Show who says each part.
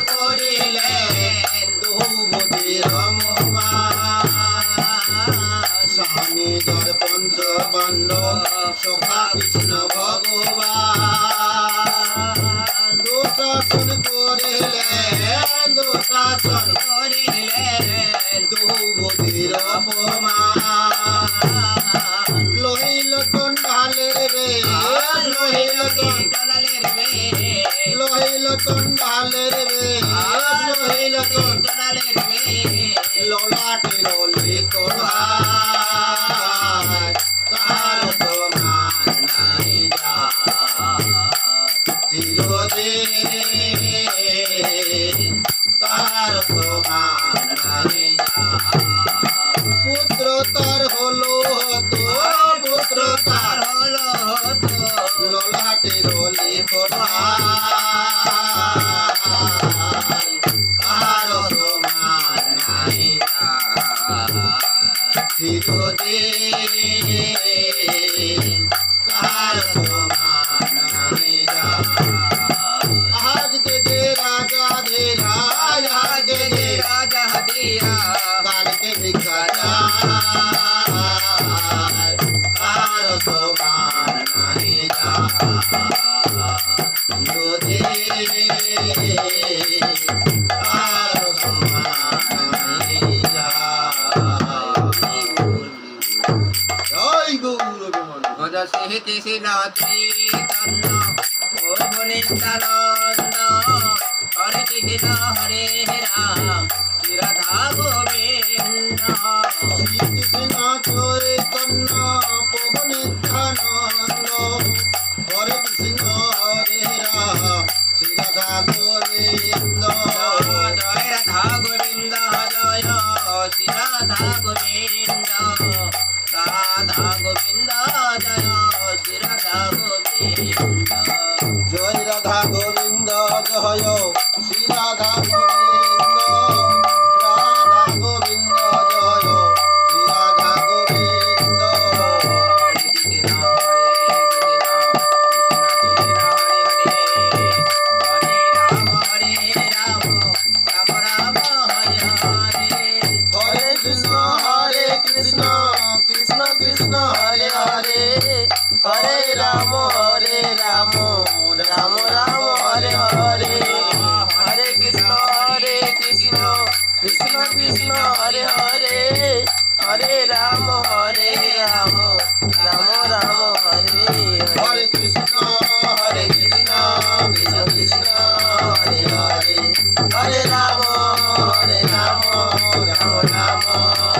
Speaker 1: করিলেন দ্রৌপদী রমমা স্বামী যার পঞ্চপাণ্ডব সখা কৃষ্ণ ভগবান দুঃশাসন করিলেন দ্রৌপদীর অপমান লহিল চণ্ডালের বেশ লহিল চণ্ডালের বেশ ললাটের লিখন তার সমান নাই যা চিরদিন তার সমান নাই যা পুত্র তার হলো হতো পুত্র তার হলো হতো ললাটের লিখন তার সমান নাই যা চিরদিন তার সমান নাই যা আজ দে রাজা দে রাজা দে রাজা দিয়া কালকে ভিক্ষা তার সমান নাই যা তার সমান নাই যা জয় গৌর
Speaker 2: গজ সেহিতে শ্রীনাথী চন্দ ও বনিতানন্দ হরে কৃষ্ণ হরে রাম শ্রী রাধা গোবিন্দ
Speaker 1: শ্রীকৃষ্ণ চৈতন্য প্রভু নিত্যানন্দ হরে কৃষ্ণ হরে রাম শ্রী রাধা গোবিন্দ
Speaker 2: জয় রাধা গোবিন্দ জয় শ্রী রাধা গোবিন্দ রাধা গোবিন্দ জয় শ্রী রাধা গোবিন্দ
Speaker 1: জয় রাধা গোবিন্দ জয় শ্রী রাধা গোবিন্দ রাধা গোবিন্দ জয় শ্রী রাধা গোবিন্দ
Speaker 2: হরে কৃষ্ণ হরে রাম রাম রাম হরে হরে
Speaker 1: হরে কৃষ্ণ কৃষ্ণ কৃষ্ণ হরে হরে হরে রাম রাম রাম হরে হরে
Speaker 2: হরে কৃষ্ণ কৃষ্ণ কৃষ্ণ হরে হরে হরে রাম রাম রাম হরে
Speaker 1: হরে কৃষ্ণ কৃষ্ণ কৃষ্ণ হরে হরে হরে রাম রাম রাম